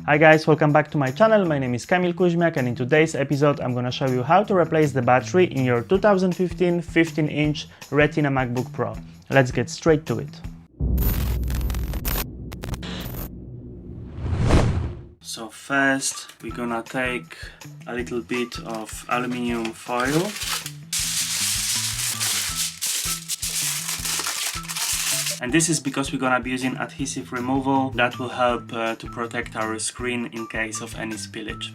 Hi guys, welcome back to my channel. My name is Kamil Kuźmiak and in today's episode I'm gonna show you how to replace the battery in your 2015 15-inch Retina MacBook Pro. Let's get straight to it. So first we're gonna take a little bit of aluminum foil. And this is because we're gonna be using adhesive removal that will help to protect our screen in case of any spillage.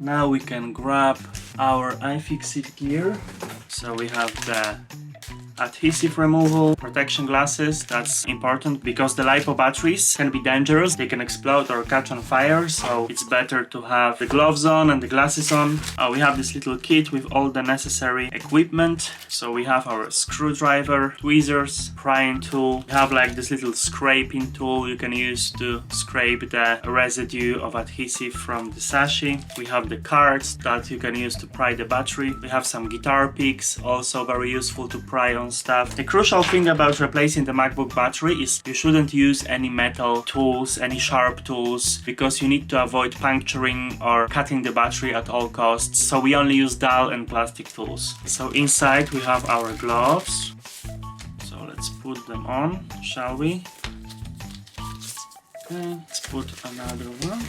Now we can grab our iFixit gear. So we have the adhesive removal, protection glasses. That's important because the LiPo batteries can be dangerous. They can explode or catch on fire, so it's better to have the gloves on and the glasses on. We have this little kit with all the necessary equipment. So we have our screwdriver, tweezers, prying tool. We have like this little scraping tool you can use to scrape the residue of adhesive from the sashi. We have the cards that you can use to pry the battery. We have some guitar picks, also very useful to pry on stuff. The crucial thing about replacing the MacBook battery is you shouldn't use any metal tools, any sharp tools, because you need to avoid puncturing or cutting the battery at all costs. So we only use dull and plastic tools. So inside we have our gloves. So let's put them on, shall we? Okay, let's put another one.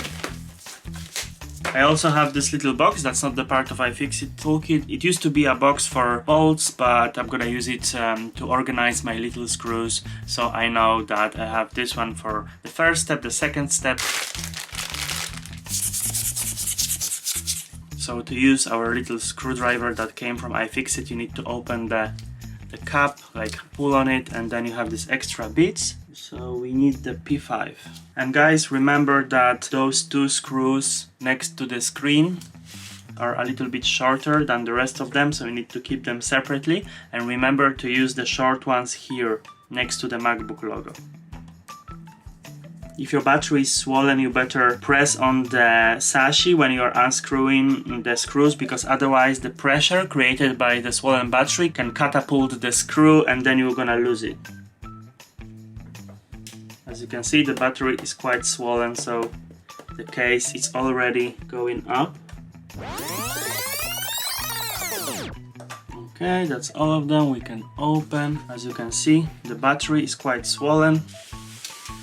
I also have this little box that's not the part of iFixit toolkit. It used to be a box for bolts, but I'm gonna use it to organize my little screws. So I know that I have this one for the first step, the second step. So to use our little screwdriver that came from iFixit, you need to open the cap, like pull on it, and then you have these extra bits. So we need the P5. And guys, remember that those two screws next to the screen are a little bit shorter than the rest of them, so you need to keep them separately. And remember to use the short ones here next to the MacBook logo. If your battery is swollen, you better press on the sashi when you are unscrewing the screws, because otherwise the pressure created by the swollen battery can catapult the screw and then you're gonna lose it. As you can see, the battery is quite swollen, so the case is already going up. Okay, that's all of them. We can open. As you can see, the battery is quite swollen.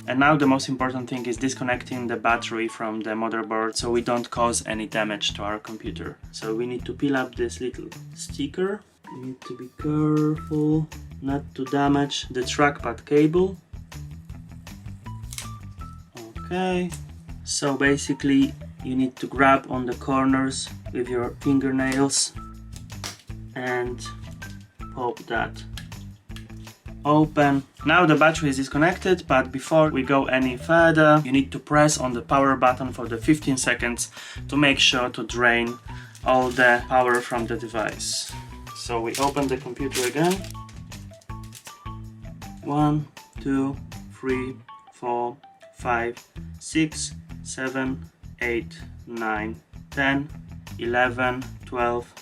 And now the most important thing is disconnecting the battery from the motherboard so we don't cause any damage to our computer. So we need to peel up this little sticker. We need to be careful not to damage the trackpad cable. Okay, so basically you need to grab on the corners with your fingernails and pop that open. Now the battery is disconnected, but before we go any further, you need to press on the power button for the 15 seconds to make sure to drain all the power from the device. So we open the computer again. 1, 2, 3, 4, 5, 6, 7, 8, 9, 10, 11, 12,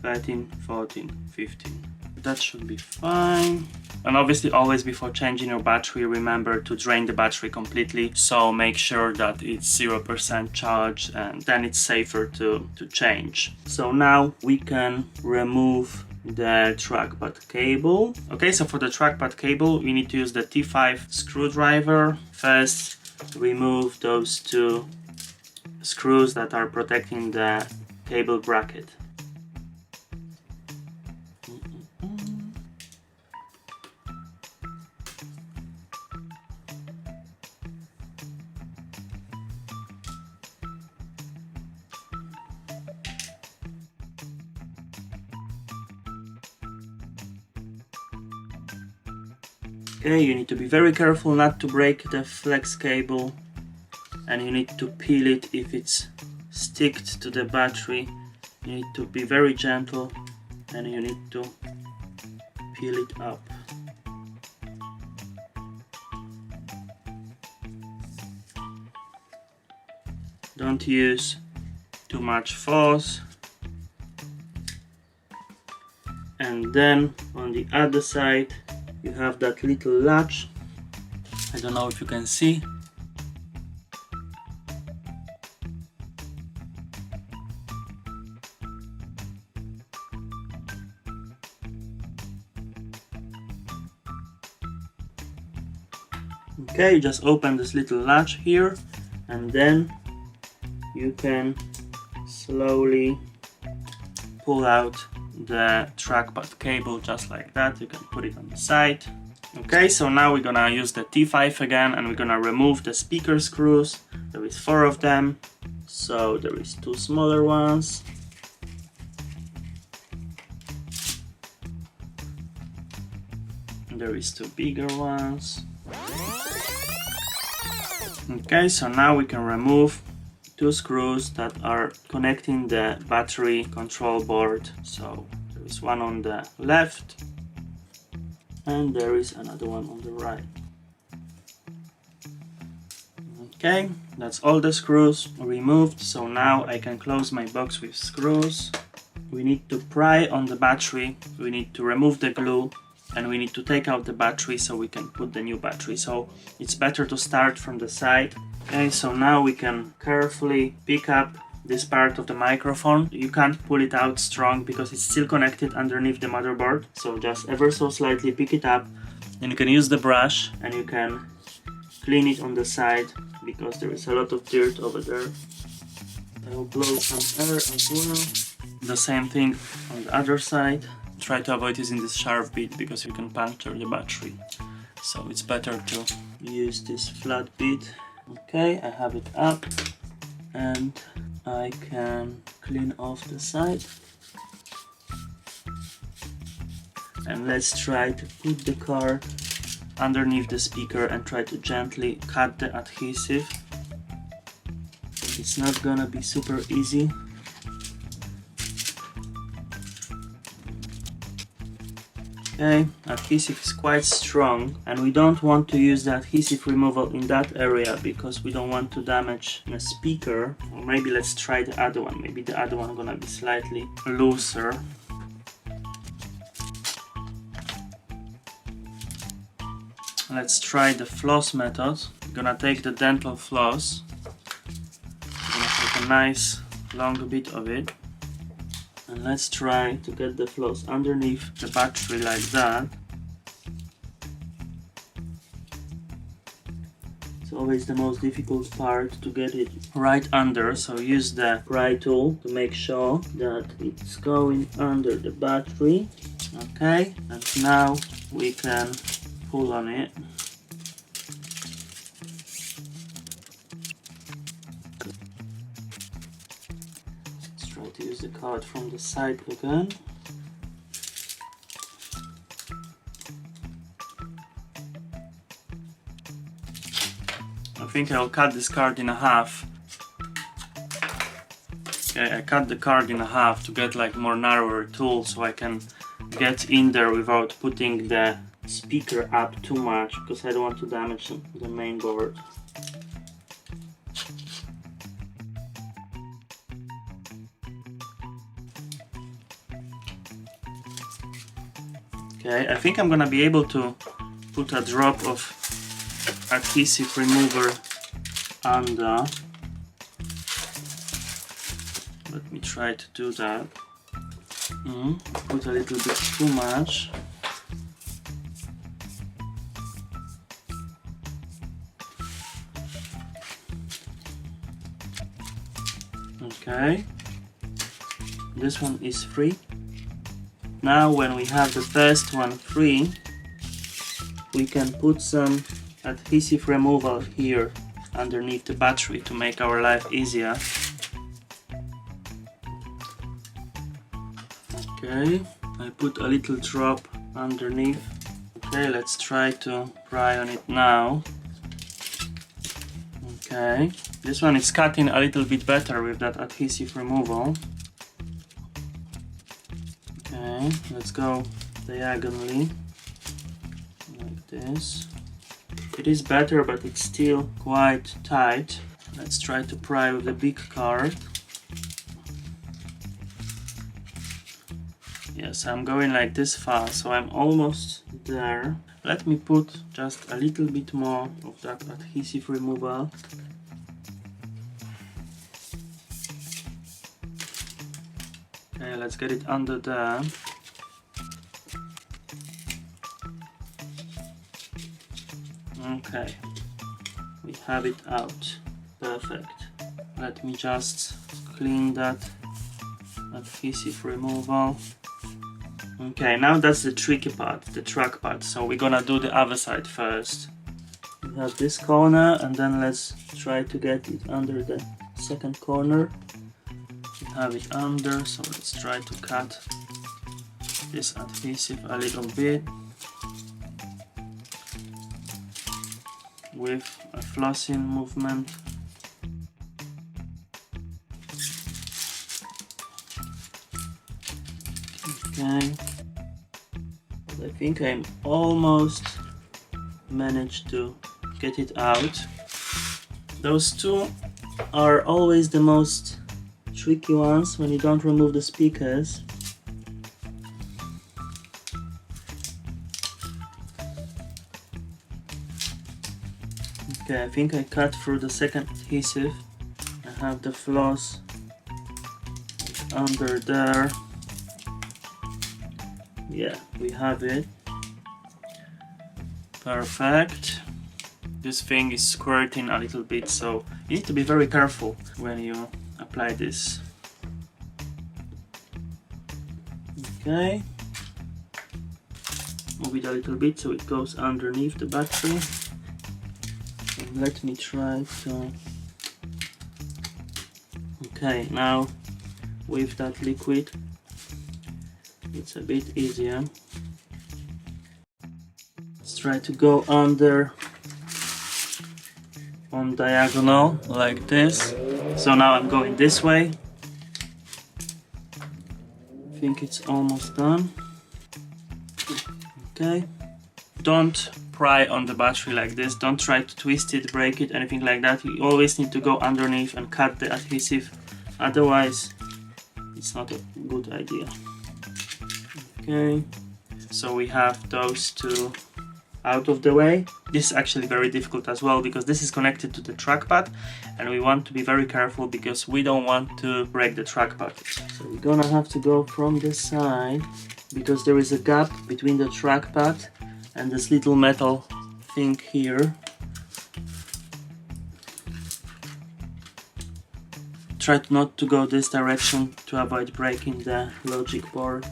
13, 14, 15. That should be fine. And obviously always before changing your battery, remember to drain the battery completely. So make sure that it's 0% charged and then it's safer to change. So now we can remove the trackpad cable. Okay, so for the trackpad cable, we need to use the T5 screwdriver. First, remove those two screws that are protecting the cable bracket. Okay, you need to be very careful not to break the flex cable, and you need to peel it if it's sticked to the battery. You need to be very gentle and you need to peel it up. Don't use too much force. And then on the other side you have that little latch. I don't know if you can see. Okay, you just open this little latch here, and then you can slowly pull out the trackpad cable just like that. You can put it on the side. Okay, so now we're gonna use the T5 again, and we're gonna remove the speaker screws. There is 4 of them, so there is 2 smaller ones. And there is 2 bigger ones. Okay, so now we can remove 2 screws that are connecting the battery control board. So there is one on the left and there is another one on the right. Okay, that's all the screws removed. So now I can close my box with screws. We need to pry on the battery, we need to remove the glue, and we need to take out the battery so we can put the new battery. So it's better to start from the side. Okay, so now we can carefully pick up this part of the microphone. You can't pull it out strong because it's still connected underneath the motherboard. So just ever so slightly pick it up. Then you can use the brush and you can clean it on the side because there is a lot of dirt over there. I will blow some air as well. The same thing on the other side. Try to avoid using this sharp bit because you can puncture the battery. So it's better to use this flat bit. Okay, I have it up and I can clean off the side. And let's try to put the card underneath the speaker and try to gently cut the adhesive. It's not gonna be super easy. Okay, adhesive is quite strong and we don't want to use the adhesive removal in that area because we don't want to damage the speaker. Or maybe let's try the other one. Maybe the other one gonna be slightly looser. Let's try the floss method. I'm gonna take the dental floss. I'm gonna take a nice long bit of it. And let's try to get the floss underneath the battery like that. It's always the most difficult part to get it right under, so use the pry tool to make sure that it's going under the battery. Okay, and now we can pull on it. To use the card from the side again. I think I'll cut this card in half. Okay, I cut the card in half to get like more narrower tool so I can get in there without putting the speaker up too much because I don't want to damage the main board. Okay, I think I'm gonna be able to put a drop of adhesive remover under. Let me try to do that. Put a little bit too much. Okay, this one is free. Now when we have the first one free, we can put some adhesive removal here underneath the battery to make our life easier. Okay, I put a little drop underneath. Okay, let's try to pry on it now. Okay, this one is cutting a little bit better with that adhesive removal. Okay, let's go diagonally, like this. It is better, but it's still quite tight. Let's try to pry with the big card. Yes, I'm going like this far, so I'm almost there. Let me put just a little bit more of that adhesive removal. Okay, let's get it under there. Okay, we have it out. Perfect. Let me just clean that adhesive removal. Okay, now that's the tricky part, the trackpad. So we're gonna do the other side first. We have this corner, and then let's try to get it under the second corner. We have it under, so let's try to cut this adhesive a little bit with a flossing movement. Okay, I think I'm almost managed to get it out. Those two are always the most tricky ones when you don't remove the speakers. Okay, I think I cut through the second adhesive. I have the floss under there. Yeah, we have it. Perfect. This thing is squirting a little bit, so you need to be very careful when you apply this. Okay. Move it a little bit so it goes underneath the battery. And let me try to... Okay, now with that liquid it's a bit easier. Let's try to go under on diagonal like this. So now I'm going this way. I think it's almost done. Okay. Don't pry on the battery like this. Don't try to twist it, break it, anything like that. You always need to go underneath and cut the adhesive. Otherwise, it's not a good idea. Okay, so we have those two out of the way. This is actually very difficult as well because this is connected to the trackpad and we want to be very careful because we don't want to break the trackpad. So we're gonna have to go from the side because there is a gap between the trackpad and this little metal thing here. Try not to go this direction to avoid breaking the logic board.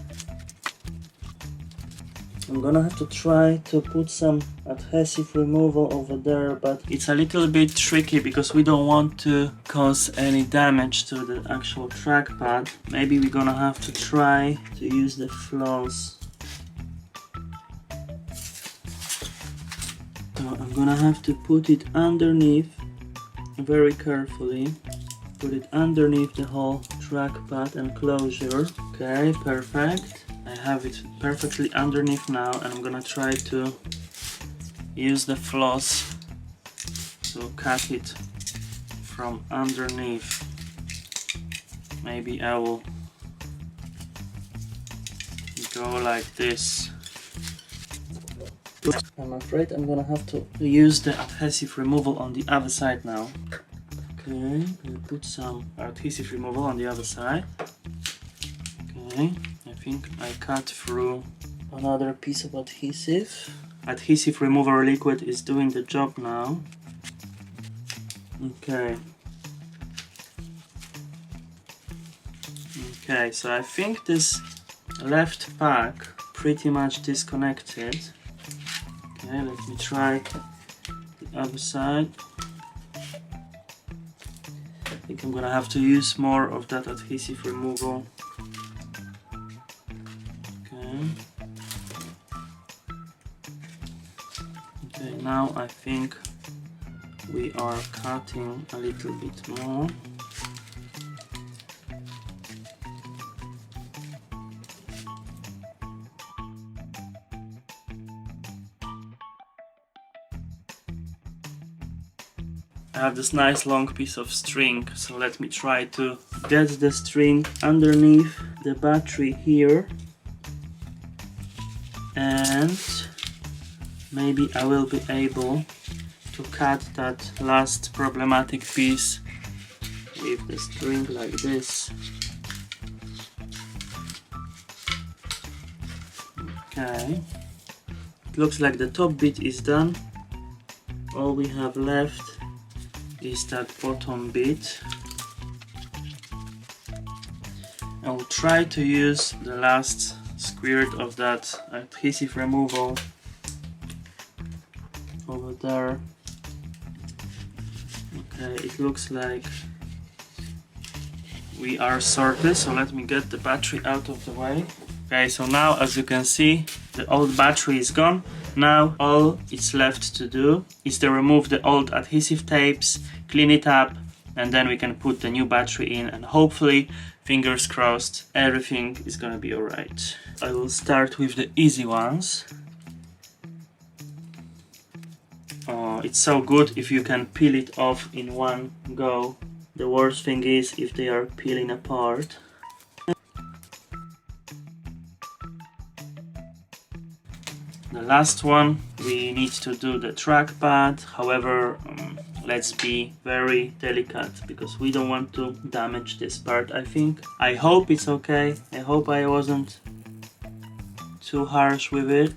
I'm gonna have to try to put some adhesive removal over there, but it's a little bit tricky because we don't want to cause any damage to the actual trackpad. Maybe we're gonna have to try to use the floss. So I'm gonna have to put it underneath very carefully. Put it underneath the whole trackpad enclosure. Okay, perfect. I have it perfectly underneath now and I'm gonna try to use the floss to cut it from underneath. Maybe I will go like this. I'm afraid I'm gonna have to use the adhesive removal on the other side now. Okay, I'll put some adhesive removal on the other side. Okay, I think I cut through another piece of adhesive. Adhesive remover liquid is doing the job now. Okay. Okay, so I think this left pack pretty much disconnected. Okay, let me try the other side. I think I'm gonna have to use more of that adhesive removal. Okay, now I think we are cutting a little bit more. I have this nice long piece of string, so let me try to get the string underneath the battery here and maybe I will be able to cut that last problematic piece with the string like this. Okay, it looks like the top bit is done. All we have left is that bottom bit. I'll try to use the last squirt of that adhesive removal over there. Okay, it looks like we are sorted, so let me get the battery out of the way. Okay, so now as you can see, the old battery is gone. Now all it's left to do is to remove the old adhesive tapes, clean it up, and then we can put the new battery in, and hopefully, fingers crossed, everything is gonna be alright. I will start with the easy ones. Oh, it's so good if you can peel it off in one go. The worst thing is if they are peeling apart. The last one, we need to do the trackpad. However, let's be very delicate because we don't want to damage this part, I think. I hope it's okay. I hope I wasn't too harsh with it.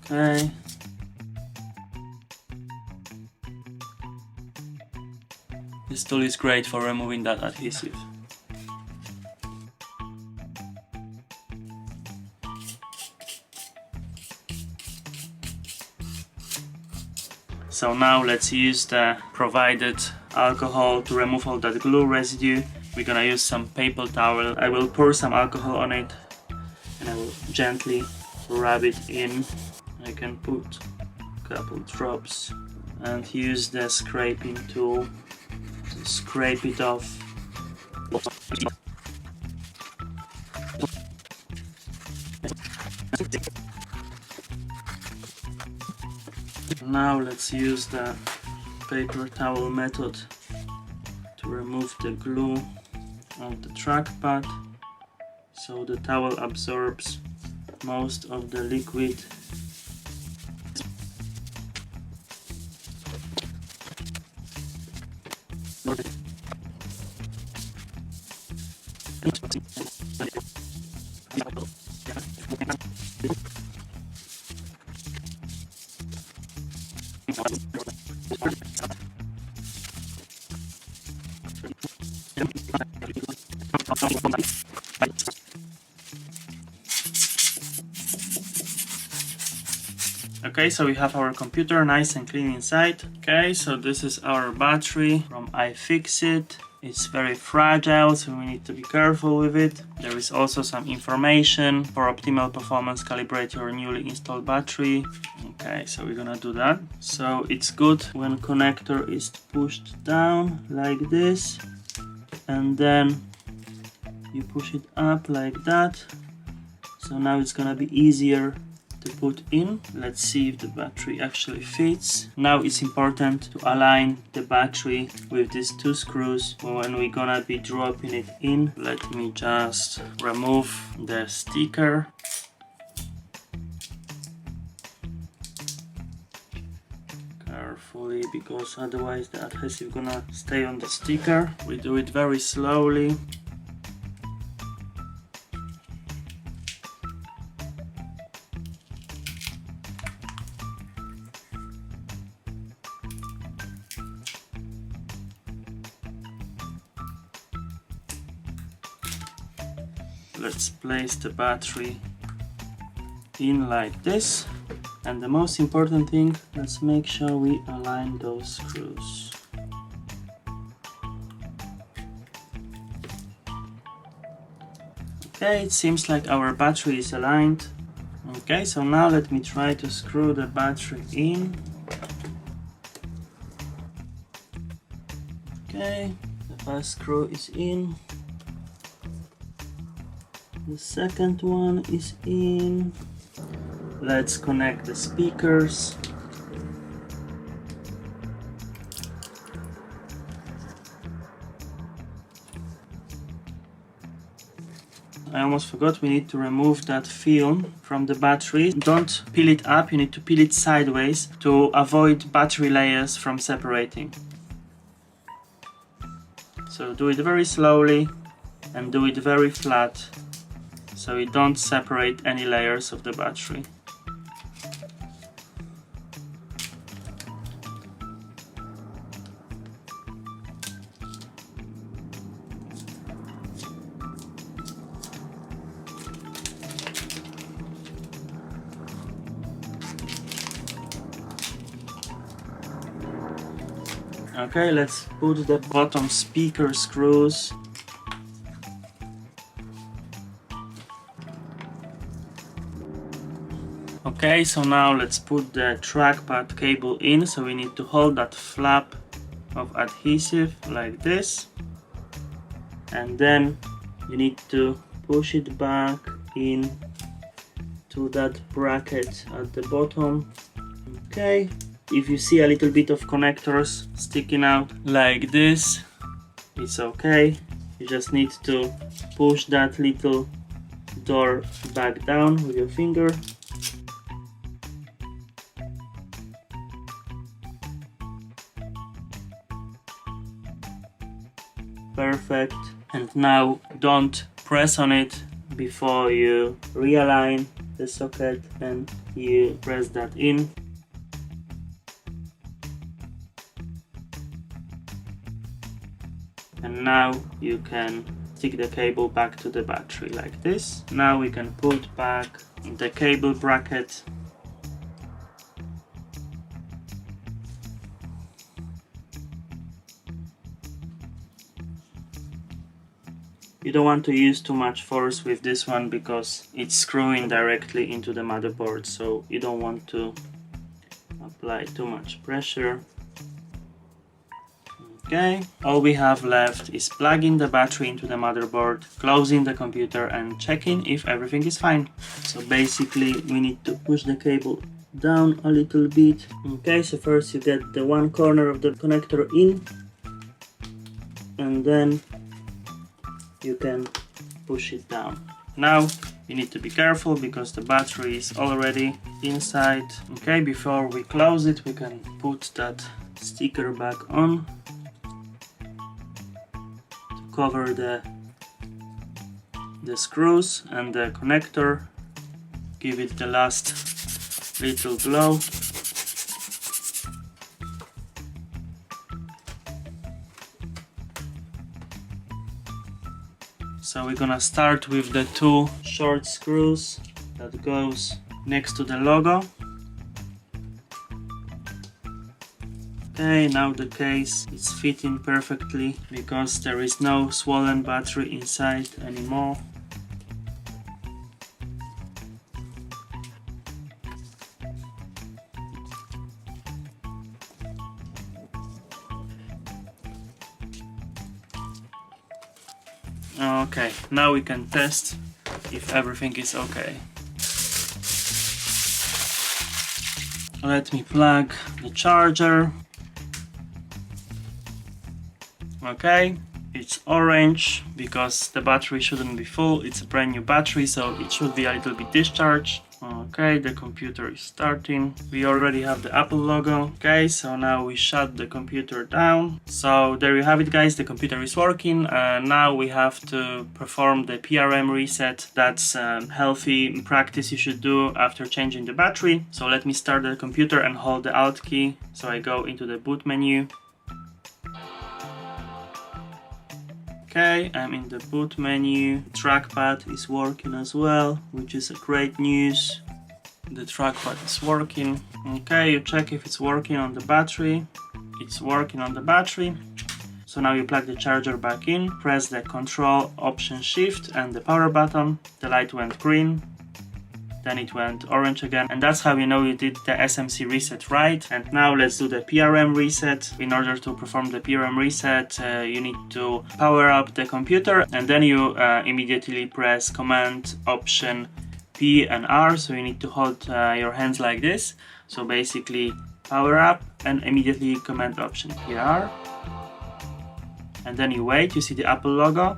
Okay. This tool is great for removing that adhesive. So now let's use the provided alcohol to remove all that glue residue. We're gonna use some paper towel. I will pour some alcohol on it and I will gently rub it in. I can put a couple drops and use the scraping tool to scrape it off. Now let's use the paper towel method to remove the glue of the trackpad so the towel absorbs most of the liquid. Okay, so we have our computer nice and clean inside. Okay, so this is our battery from iFixit. It's very fragile, so we need to be careful with it. There is also some information for optimal performance. Calibrate your newly installed battery. Okay, so we're gonna do that. So it's good when connector is pushed down like this, and then you push it up like that. So now it's gonna be easier to put in. Let's see if the battery actually fits. Now it's important to align the battery with these two screws when we're gonna be dropping it in. Let me just remove the sticker. Carefully, because otherwise the adhesive gonna stay on the sticker. We do it very slowly. Let's place the battery in like this, and the most important thing, let's make sure we align those screws. Okay, it seems like our battery is aligned. Okay, so now let me try to screw the battery in. Okay, the first screw is in. The second one is in. Let's connect the speakers. I almost forgot, we need to remove that film from the battery. Don't peel it up, you need to peel it sideways to avoid battery layers from separating. So do it very slowly and do it very flat so you don't separate any layers of the battery. Okay, let's put the bottom speaker screws. Okay, so now let's put the trackpad cable in. So we need to hold that flap of adhesive like this. And then you need to push it back in to that bracket at the bottom. Okay. If you see a little bit of connectors sticking out like this, it's okay. You just need to push that little door back down with your finger. Perfect. And now don't press on it before you realign the socket, and you press that in. And now you can stick the cable back to the battery like this. Now we can put back the cable bracket. You don't want to use too much force with this one because it's screwing directly into the motherboard, so you don't want to apply too much pressure. Okay, all we have left is plugging the battery into the motherboard, closing the computer and checking if everything is fine. So basically we need to push the cable down a little bit. Okay, so first you get the one corner of the connector in, and then you can push it down. Now you need to be careful because the battery is already inside. Okay, before we close it we can put that sticker back on. Cover the screws and the connector, give it the last little blow. So we're gonna start with the two short screws that goes next to the logo. Okay, now the case is fitting perfectly because there is no swollen battery inside anymore. Okay, now we can test if everything is okay. Let me plug the charger. Okay, it's orange because the battery shouldn't be full. It's a brand new battery, so it should be a little bit discharged. Okay, the computer is starting. We already have the Apple logo. Okay, so now we shut the computer down. So there you have it, guys, the computer is working. Now we have to perform the PRM reset. That's healthy practice you should do after changing the battery. So let me start the computer and hold the Alt key. So I go into the boot menu. Okay, I'm in the boot menu. Trackpad is working as well, which is a great news. The trackpad is working. Okay, you check if it's working on the battery. It's working on the battery. So now you plug the charger back in, press the Control, Option, Shift and the power button. The light went green. Then it went orange again, and that's how you know you did the SMC reset right. And now let's do the PRM reset. In order to perform the PRM reset, you need to power up the computer, and then you immediately press Command, Option, P and R. So you need to hold your hands like this. So basically power up and immediately Command, Option, P, R. And then you wait, you see the Apple logo.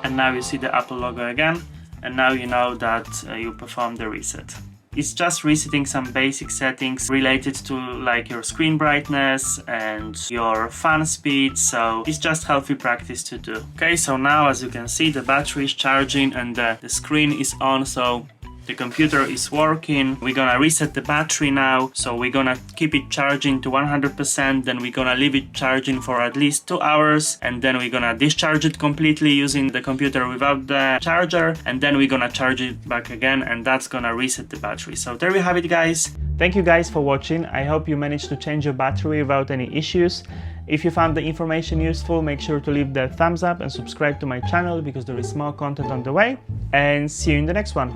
and now you see the Apple logo again, and now you know that you performed the reset. It's just resetting some basic settings related to like your screen brightness and your fan speed, so it's just healthy practice to do. Okay, so now as you can see the battery is charging and the screen is on, so the computer is working. We're gonna reset the battery now, so we're gonna keep it charging to 100%, then we're gonna leave it charging for at least 2 hours, and then we're gonna discharge it completely using the computer without the charger, and then we're gonna charge it back again, and that's gonna reset the battery. So there we have it, guys. Thank you guys for watching. I hope you managed to change your battery without any issues. If you found the information useful, make sure to leave the thumbs up and subscribe to my channel because there is more content on the way, and see you in the next one.